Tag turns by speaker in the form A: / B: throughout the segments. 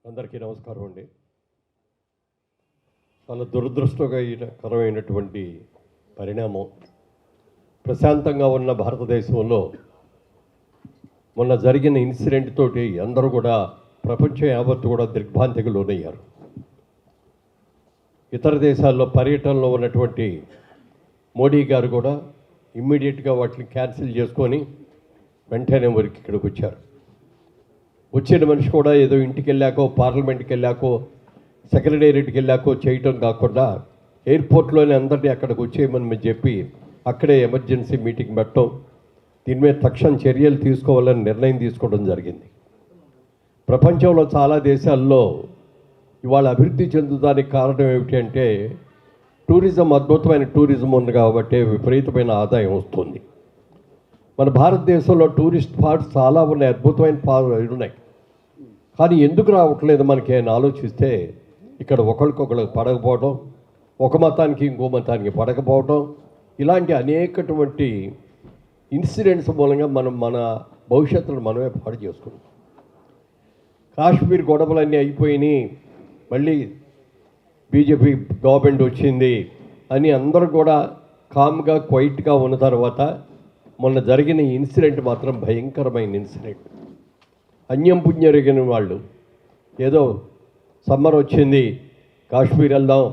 A: అందరికీ నమస్కారం అండి. చాలా దురదృష్టకరమైనటువంటి పరిణామం. ప్రశాంతంగా ఉన్న భారతదేశంలో మొన్న జరిగిన ఇన్సిడెంట్ తోటి అందరూ కూడా ప్రపంచం యావత్తు కూడా దిగ్భ్రాంతికి లోనయ్యారు. ఇతర దేశాల్లో పర్యటనలో ఉన్నటువంటి మోడీ గారు కూడా ఇమ్మీడియట్గా వాటిని క్యాన్సిల్ చేసుకొని వెంటనే వరకు ఇక్కడికి వచ్చారు. వచ్చిన మనిషి కూడా ఏదో ఇంటికి వెళ్ళాకో, పార్లమెంట్కి వెళ్ళాకో, సెక్రటేరియట్కి వెళ్ళాకో చేయటం కాకుండా ఎయిర్పోర్ట్లోనే అందరినీ అక్కడికి వచ్చేయమని చెప్పి అక్కడే ఎమర్జెన్సీ మీటింగ్ పెట్టడం, దీని మీద తక్షణ చర్యలు తీసుకోవాలని నిర్ణయం తీసుకోవడం జరిగింది. ప్రపంచంలో చాలా దేశాల్లో ఇవాళ అభివృద్ధి చెందుతానికి కారణం ఏమిటి అంటే టూరిజం, అద్భుతమైన టూరిజం ఉంది కాబట్టి విపరీతమైన ఆదాయం వస్తుంది. మన భారతదేశంలో టూరిస్ట్ స్పాట్స్ చాలా ఉన్నాయి, అద్భుతమైన ఉన్నాయి. కానీ ఎందుకు రావట్లేదు మనకి అని ఆలోచిస్తే ఇక్కడ ఒకరికొకరికి పడకపోవడం, ఒక మతానికి ఇంకో మతానికి పడకపోవడం, ఇలాంటి అనేకటువంటి ఇన్సిడెంట్స్ మూలంగా మనం మన భవిష్యత్తును మనమే పాడు చేసుకుంటాం. కాశ్మీర్ గొడవలన్నీ అయిపోయినాయి, మళ్ళీ బీజేపీ గవర్నమెంట్ వచ్చింది అని అందరూ కూడా కామ్గా క్వైట్గా ఉన్న తర్వాత మొన్న జరిగిన ఇన్సిడెంట్ మాత్రం భయంకరమైన ఇన్సిడెంట్. అన్యం పుణ్యరిగిన వాళ్ళు ఏదో సమ్మర్ వచ్చింది, కాశ్మీర్ వెళ్దాం,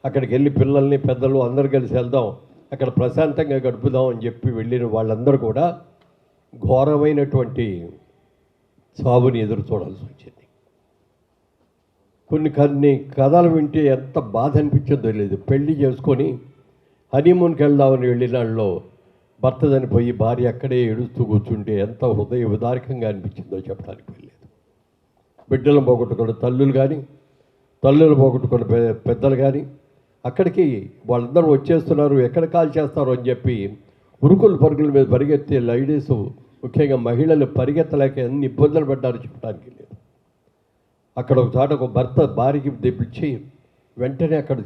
A: అక్కడికి వెళ్ళి పిల్లల్ని పెద్దలు అందరు కలిసి వెళ్దాం, అక్కడ ప్రశాంతంగా గడుపుదాం అని చెప్పి వెళ్ళిన వాళ్ళందరూ కూడా ఘోరమైనటువంటి సాగుని ఎదురు చూడాల్సి వచ్చింది. కొన్ని కథలు వింటే ఎంత బాధ అనిపించిందో లేదు. పెళ్లి చేసుకొని హనీమూన్కి వెళ్దామని వెళ్ళిన వాళ్ళలో భర్త చనిపోయి భార్య అక్కడే ఏడుస్తూ కూర్చుంటే ఎంత హృదయ విదారకంగా అనిపించిందో చెప్పడానికి వెళ్ళలేదు. బిడ్డలను పోగొట్టుకున్న తల్లులు పోగొట్టుకున్న పెద్దలు కానీ అక్కడికి వాళ్ళందరూ వచ్చేస్తున్నారు, ఎక్కడ కాల్ చేస్తారు అని చెప్పి ఉరుకుల పరుగుల మీద పరిగెత్తే లేడీస్, ముఖ్యంగా మహిళలు పరిగెత్తలేక ఎన్ని ఇబ్బందులు పడ్డారో చెప్పడానికి లేదు. అక్కడ ఒక చోట ఒక భర్త భార్యకి పిలిచి వెంటనే అక్కడ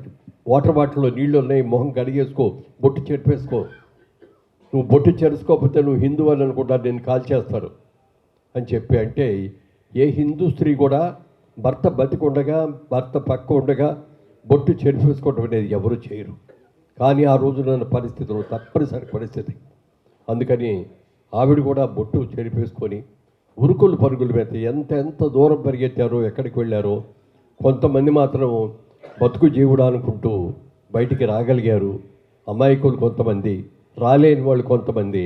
A: వాటర్ బాటిల్లో నీళ్ళు ఉన్నాయి, మొహం కడిగేసుకో, బొట్టు చెరిపేసుకో, నువ్వు బొట్టు చెరుసుకోకపోతే నువ్వు హిందూ అని అనుకుంటా, నేను కాల్ చేస్తారు అని చెప్పి అంటే ఏ హిందూ స్త్రీ కూడా భర్త బతికుండగా, భర్త పక్క ఉండగా బొట్టు చెరిపేసుకోవడం అనేది ఎవరు చేయరు. కానీ ఆ రోజున పరిస్థితులు తప్పనిసరి పరిస్థితి. అందుకని ఆవిడ కూడా బొట్టు చెరిపేసుకొని ఉరుకులు పరుగుల మీద ఎంత దూరం పరిగెత్తారో, ఎక్కడికి వెళ్ళారో. కొంతమంది మాత్రం బతుకు జీవుడు అనుకుంటూ బయటికి రాగలిగారు. అమాయకులు కొంతమంది, రాలేని వాళ్ళు కొంతమంది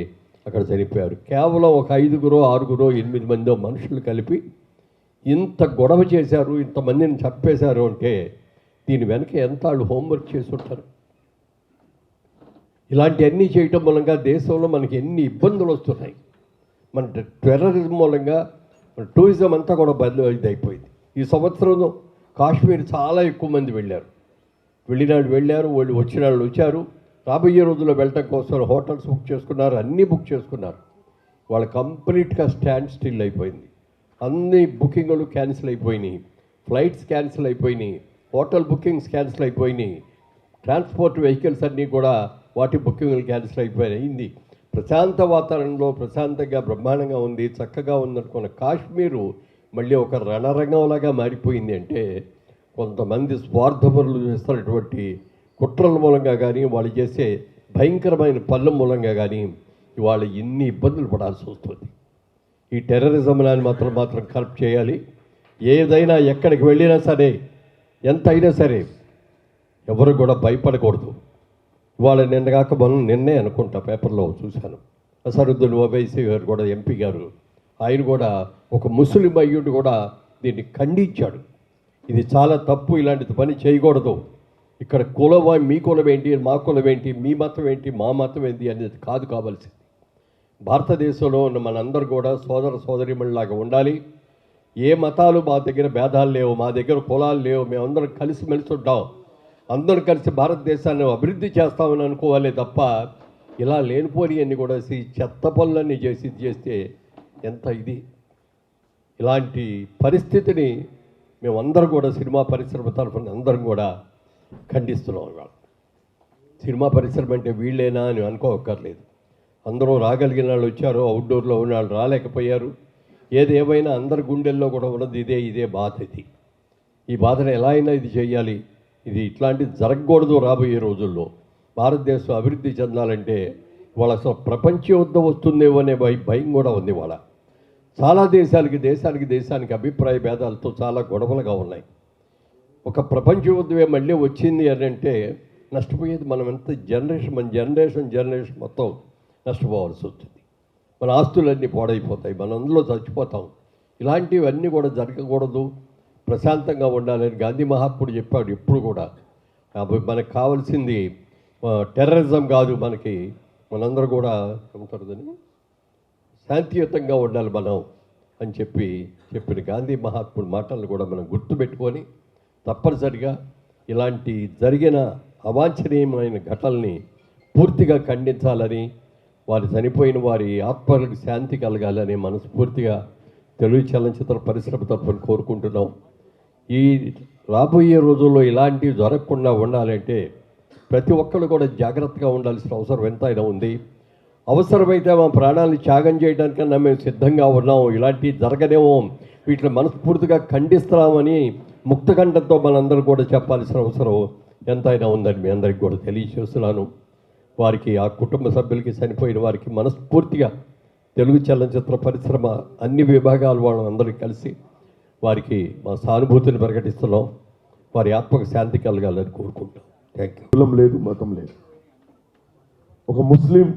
A: అక్కడ చనిపోయారు. కేవలం ఒక 5, 6, 8 మందో మనుషులు కలిపి ఇంత గొడవ చేశారు, ఇంతమందిని చంపేశారు అంటే దీని వెనక ఎంత వాళ్ళు హోంవర్క్ చేసి ఉంటారు. ఇలాంటివన్నీ చేయటం మూలంగా దేశంలో మనకి ఎన్ని ఇబ్బందులు వస్తున్నాయి. మన టెర్రరిజం మూలంగా మన టూరిజం అంతా కూడా ఇదైపోయింది. ఈ సంవత్సరం కాశ్మీర్ చాలా ఎక్కువ మంది వెళ్ళారు, వెళ్ళారు, వాళ్ళు వచ్చిన వాళ్ళు వచ్చారు. రాబోయే రోజుల్లో వెళ్ళటం కోసం హోటల్స్ బుక్ చేసుకున్నారు, అన్నీ బుక్ చేసుకున్నారు. వాళ్ళు కంప్లీట్గా స్టాండ్ స్టిల్ అయిపోయింది. అన్ని బుకింగ్లు క్యాన్సిల్ అయిపోయినాయి, ఫ్లైట్స్ క్యాన్సిల్ అయిపోయినాయి, హోటల్ బుకింగ్స్ క్యాన్సిల్ అయిపోయినాయి, ట్రాన్స్పోర్ట్ వెహికల్స్ అన్నీ కూడా వాటి బుకింగ్లు క్యాన్సిల్ అయిపోయింది. ప్రశాంత వాతావరణంలో ప్రశాంతంగా బ్రహ్మాండంగా ఉంది, చక్కగా ఉందనుకున్న కాశ్మీరు మళ్ళీ ఒక రణరంగంలాగా మారిపోయింది. అంటే కొంతమంది స్వార్థపరులు చేస్తున్నటువంటి కుట్రల మూలంగా కానీ, వాళ్ళు చేసే భయంకరమైన పనుల మూలంగా కానీ ఇవాళ ఇన్ని ఇబ్బందులు పడాల్సి వస్తుంది. ఈ టెర్రరిజంని మాత్రం కరెక్ట్ చేయాలి. ఏదైనా ఎక్కడికి వెళ్ళినా సరే, ఎంత అయినా సరే ఎవరు కూడా భయపడకూడదు. ఇవాళ నిన్నే అనుకుంటా పేపర్లో చూశాను, అసరుద్దీన్ ఓవైసీ గారు కూడా, ఎంపీ గారు, ఆయన కూడా ఒక ముస్లిం అయ్యుడు కూడా దీన్ని ఖండించాడు. ఇది చాలా తప్పు, ఇలాంటి పని చేయకూడదు. ఇక్కడ మీ కులం ఏంటి, మా కులం ఏంటి, మీ మతం ఏంటి, మా మతం ఏంటి అనేది కాదు కావాల్సింది. భారతదేశంలో ఉన్న మనందరూ కూడా సోదరీమణిలాగా ఉండాలి. ఏ మతాలు మా దగ్గర భేదాలు లేవు, మా దగ్గర కులాలు లేవు, మేమందరం కలిసిమెలిసి ఉంటాం, అందరం కలిసి భారతదేశాన్ని అభివృద్ధి చేస్తామని అనుకోవాలి తప్ప ఇలా లేనిపోని అన్నీ కూడా చెత్త పనులన్నీ చేస్తే ఎంత ఇది. ఇలాంటి పరిస్థితిని మేమందరం కూడా సినిమా పరిశ్రమ తరఫున అందరం కూడా ఖండిస్తున్నాం. ఇవాళ సినిమా పరిశ్రమ అంటే వీళ్ళేనా అని అనుకోవక్కర్లేదు. అందరూ రాగలిగిన వాళ్ళు వచ్చారు, అవుట్డోర్లో ఉన్న వాళ్ళు రాలేకపోయారు. ఏది ఏమైనా అందరి గుండెల్లో కూడా ఉన్నది ఇదే బాధ. ఈ బాధను ఎలా అయినా ఇది చేయాలి, ఇది ఇట్లాంటిది జరగకూడదు. రాబోయే రోజుల్లో భారతదేశం అభివృద్ధి చెందాలంటే వాళ్ళ అసలు ప్రపంచ యుద్ధం వస్తుందేమో అనే భయం కూడా ఉంది. వాళ్ళ చాలా దేశానికి అభిప్రాయ భేదాలతో చాలా గొడవలుగా ఉన్నాయి. ఒక ప్రపంచ యుద్ధమే మళ్ళీ వచ్చింది అని అంటే నష్టపోయేది మనం ఎంత మన జనరేషన్ మొత్తం నష్టపోవాల్సి వస్తుంది. మన ఆస్తులన్నీ పాడైపోతాయి, మనం అందులో చచ్చిపోతాం. ఇలాంటివన్నీ కూడా జరగకూడదు, ప్రశాంతంగా ఉండాలని గాంధీ మహాత్ముడు చెప్పాడు. ఎప్పుడు కూడా మనకు కావాల్సింది టెర్రరిజం కాదు, మనందరూ కూడా ఏమంటారు శాంతియుతంగా ఉండాలి మనం అని చెప్పిన గాంధీ మహాత్ముడి మాటలను కూడా మనం గుర్తుపెట్టుకొని తప్పనిసరిగా ఇలాంటి జరిగిన అవాంఛనీయమైన ఘటనల్ని పూర్తిగా ఖండించాలని, వారు చనిపోయిన వారి ఆత్మలకు శాంతి కలగాలని మనస్ఫూర్తిగా తెలుగు చలనచిత్ర పరిశ్రమ తరఫున కోరుకుంటున్నాం. ఈ రాబోయే రోజుల్లో ఇలాంటివి జరగకుండా ఉండాలంటే ప్రతి ఒక్కరు కూడా జాగ్రత్తగా ఉండాల్సిన అవసరం ఎంతైనా ఉంది. అవసరమైతే మా ప్రాణాలను త్యాగం చేయడానికన్నా మేము సిద్ధంగా ఉన్నాం. ఇలాంటివి జరగనేమో, వీటిని మనస్ఫూర్తిగా ఖండిస్తున్నామని ముక్తకంఠంతో మనందరూ కూడా చెప్పాల్సిన అవసరం ఎంతైనా ఉందని మీ అందరికీ కూడా తెలియజేస్తున్నాను. వారికి, ఆ కుటుంబ సభ్యులకి, చనిపోయిన వారికి మనస్ఫూర్తిగా తెలుగు చలనచిత్ర పరిశ్రమ అన్ని విభాగాల వాళ్ళు అందరికీ కలిసి వారికి మా సానుభూతిని ప్రకటిస్తున్నాం. వారి ఆత్మకు శాంతి కలగాలని కోరుకుంటాం. Thank you.
B: కులం లేదు, మతం లేదు. ఒక ముస్లిం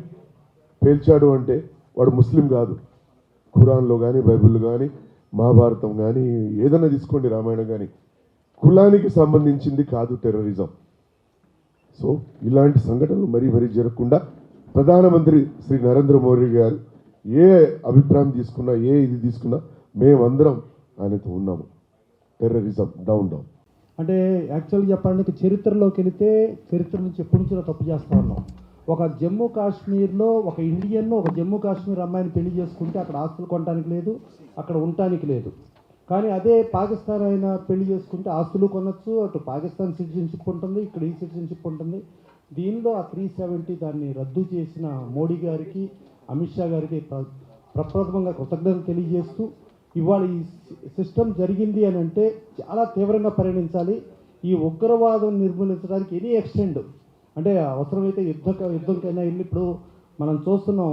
B: పేల్చాడు అంటే వాడు ముస్లిం కాదు. ఖురాన్లో కానీ, బైబిల్లో కానీ, మహాభారతం కానీ, ఏదైనా తీసుకోండి, రామాయణం కానీ, కులానికి సంబంధించింది కాదు టెర్రరిజం. సో ఇలాంటి సంఘటనలు మరీ జరగకుండా ప్రధానమంత్రి శ్రీ నరేంద్ర మోడీ గారు ఏ అభిప్రాయం తీసుకున్నా, ఇది తీసుకున్నా మేమందరం ఆయనతో ఉన్నాము. Terrorism down.
C: అంటే యాక్చువల్గా చెప్పడానికి చరిత్రలోకి వెళితే చరిత్ర నుంచి ఎప్పటి నుంచో తప్పు చేస్తూ ఉన్నాం. ఒక జమ్మూ కాశ్మీర్లో ఒక ఇండియన్ ఒక జమ్మూ కాశ్మీర్ అమ్మాయిని పెళ్లి చేసుకుంటే అక్కడ ఆస్తులు కొనడానికి లేదు, అక్కడ ఉండటానికి లేదు. కానీ అదే పాకిస్తాన్ అయినా పెళ్లి చేసుకుంటే ఆస్తులు కొనొచ్చు, అటు పాకిస్తాన్ సిటిజన్షిప్ ఉంటుంది, ఇక్కడ ఈ సిటిజన్షిప్ ఉంటుంది. దీనిలో ఆ 370 దాన్ని రద్దు చేసిన మోడీ గారికి, అమిత్ షా గారికి ప్రప్రథమంగా కృతజ్ఞతలు తెలియజేస్తూ, ఇవాళ ఈ సిస్టమ్ జరిగింది అని అంటే చాలా తీవ్రంగా పరిగణించాలి. ఈ ఉగ్రవాదం నిర్మూలించడానికి ఎనీ ఎక్స్టెండ్ అంటే అవసరమైతే యుద్ధంకైనా వెళ్ళి, ఇప్పుడు మనం చూస్తున్నాం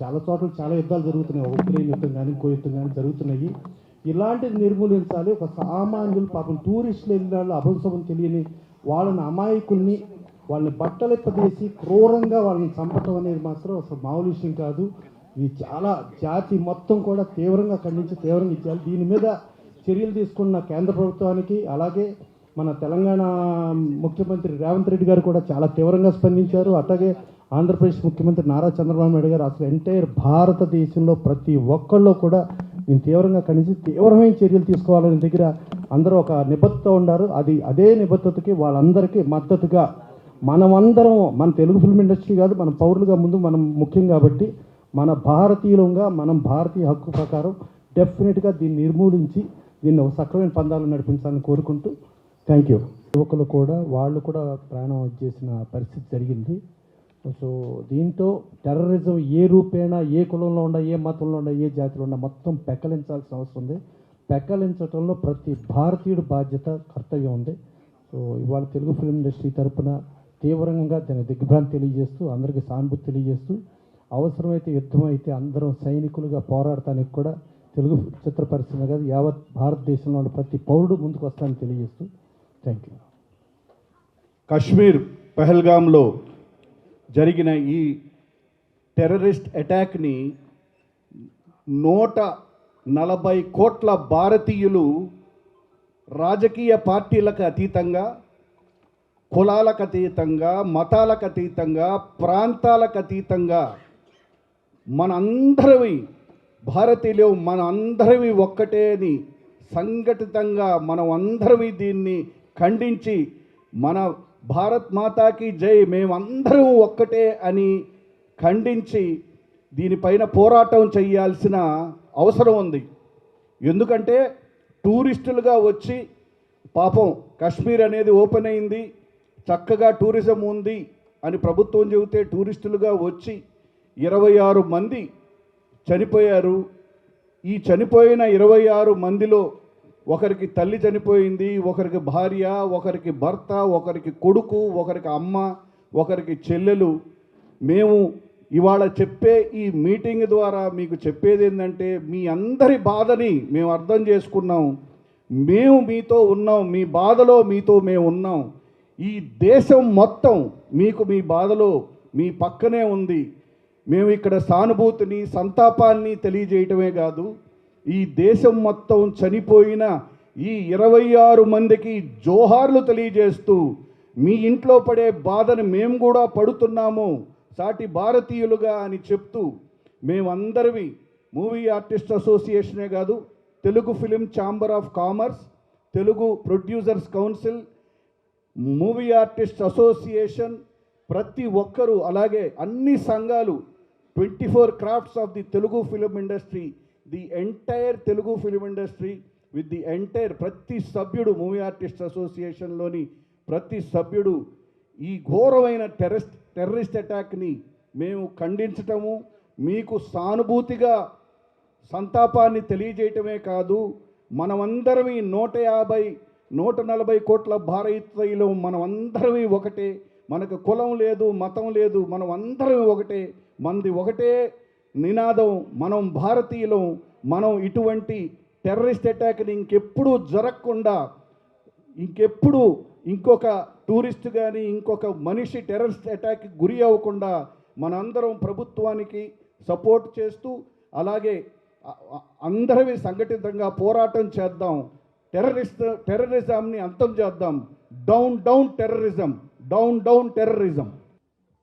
C: చాలా చోట్ల చాలా యుద్ధాలు జరుగుతున్నాయి, ఉక్రెయిన్ యుద్ధం కానీ, ఇంకో యుద్ధం కానీ జరుగుతున్నాయి. ఇలాంటిది నిర్మూలించాలి. ఒక సామాన్యులు పాపం టూరిస్టులు వెళ్ళిన వాళ్ళు అభంశవం తెలియని వాళ్ళని, అమాయకుల్ని, వాళ్ళని బట్టలెప్పదీసి క్రూరంగా వాళ్ళని చంపటం అనేది మాత్రం అసలు మామూలు విషయం కాదు. ఇది చాలా జాతి మొత్తం కూడా తీవ్రంగా ఖండించి తీవ్రంగా ఇచ్చారు. దీని మీద చర్యలు తీసుకున్న కేంద్ర ప్రభుత్వానికి, అలాగే మన తెలంగాణ ముఖ్యమంత్రి రేవంత్ రెడ్డి గారు కూడా చాలా తీవ్రంగా స్పందించారు. అట్లాగే ఆంధ్రప్రదేశ్ ముఖ్యమంత్రి నారా చంద్రబాబు నాయుడు గారు, అసలు ఎంటైర్ భారతదేశంలో ప్రతి ఒక్కళ్ళు కూడా దీన్ని తీవ్రంగా ఖండించి తీవ్రమైన చర్యలు తీసుకోవాలని దగ్గర అందరూ ఒక నిబద్ధత ఉన్నారు. అదే నిబద్ధతకి వాళ్ళందరికీ మద్దతుగా మనమందరం, మన తెలుగు ఫిల్మ్ ఇండస్ట్రీ కాదు, మన పౌరులుగా ముందు మనం ముఖ్యం కాబట్టి మన భారతీయులంగా మనం భారతీయ హక్కు ప్రకారం డెఫినెట్గా దీన్ని నిర్మూలించి దీన్ని ఒక సక్రమైన పందాలు నడిపించాలని కోరుకుంటూ థ్యాంక్ యూ. యువకులు కూడా వాళ్ళు కూడా ప్రాణం చేసిన పరిస్థితి జరిగింది. సో దీంతో టెర్రరిజం ఏ రూపేణా, ఏ కులంలో ఉండ, ఏ మతంలో ఉండ, ఏ జాతిలో ఉండ మొత్తం పెక్కలించాల్సిన అవసరం ఉంది. పెక్కలించడంలో ప్రతి భారతీయుడు బాధ్యత, కర్తవ్యం ఉంది. సో ఇవాళ తెలుగు ఫిల్మ్ ఇండస్ట్రీ తరఫున తీవ్రంగా దాని దిగ్భ్రాంతి తెలియజేస్తూ, అందరికీ సానుభూతి తెలియజేస్తూ, అవసరమైతే యుద్ధం అయితే అందరం సైనికులుగా పోరాడటానికి కూడా తెలుగు చిత్ర పరిశ్రమ కాదు యావత్ భారతదేశంలో ఉన్న ప్రతి పౌరుడు ముందుకు వస్తానని తెలియజేస్తూ థ్యాంక్ యూ.
D: కశ్మీర్ పహల్గామ్లో జరిగిన ఈ టెర్రరిస్ట్ అటాక్ని 140 కోట్ల భారతీయులు రాజకీయ పార్టీలకు అతీతంగా, కులాలకు అతీతంగా, మతాలకు అతీతంగా, ప్రాంతాలకు అతీతంగా మనందరివి భారతీయులు మనందరివి ఒక్కటే అని సంఘటితంగా మనం అందరివి దీన్ని ఖండించి, మన భారత్ మాతాకి జై, మేమందరం ఒక్కటే అని ఖండించి దీనిపైన పోరాటం చేయాల్సిన అవసరం ఉంది. ఎందుకంటే టూరిస్టులుగా వచ్చి, పాపం కశ్మీర్ అనేది ఓపెన్ అయింది, చక్కగా టూరిజం ఉంది అని ప్రభుత్వం చెబితే టూరిస్టులుగా వచ్చి 26 మంది చనిపోయారు. ఈ చనిపోయిన 26 మందిలో ఒకరికి తల్లి చనిపోయింది, ఒకరికి భార్య, ఒకరికి భర్త, ఒకరికి కొడుకు, ఒకరికి అమ్మ, ఒకరికి చెల్లెలు. మేము ఇవాళ చెప్పే ఈ మీటింగ్ ద్వారా మీకు చెప్పేది ఏంటంటే, మీ అందరి బాధని మేము అర్థం చేసుకున్నాం, మేము మీతో ఉన్నాం, మీ బాధలో మీతో మేము ఉన్నాం. ఈ దేశం మొత్తం మీకు మీ బాధలో మీ పక్కనే ఉంది. మేము ఇక్కడ సానుభూతిని సంతాపాన్ని తెలియజేయటమే కాదు, ఈ దేశం మొత్తం చనిపోయిన ఈ 26 మందికి జోహార్లు తెలియజేస్తూ, మీ ఇంట్లో పడే బాధని మేము కూడా పడుతున్నాము సాటి భారతీయులుగా అని చెప్తూ, మేమందరివి మూవీ ఆర్టిస్ట్ అసోసియేషనే కాదు, Telugu film chamber of commerce, Telugu producers council, movie artist association, ప్రతి ఒక్కరూ, అలాగే అన్ని సంఘాలు, 24 crafts of the Telugu film industry, the entire Telugu film industry with the entire ప్రతి సభ్యుడు, మూవీ ఆర్టిస్ట్ అసోసియేషన్లోని ప్రతి సభ్యుడు ఈ ఘోరమైన టెర్రరిస్ట్ అటాక్ని మేము ఖండించటము, మీకు సానుభూతిగా సంతాపాన్ని తెలియజేయటమే కాదు, మనమందరం 140 కోట్ల భారతీయులు మనమందరం ఒకటే, మనకు కులం లేదు, మతం లేదు, మనం అందరం ఒకటే, మనది ఒకటే నినాదం, మనం భారతీయులం. మనం ఇటువంటి టెర్రరిస్ట్ అటాక్ని ఇంకెప్పుడు జరగకుండా, ఇంకెప్పుడు ఇంకొక టూరిస్ట్ కానీ ఇంకొక మనిషి టెర్రరిస్ట్ అటాక్కి గురి అవ్వకుండా మనందరం ప్రభుత్వానికి సపోర్ట్ చేస్తూ, అలాగే అందరమే సంఘటితంగా పోరాటం చేద్దాం, టెర్రరిజంని అంతం చేద్దాం. Down down terrorism, down down terrorism.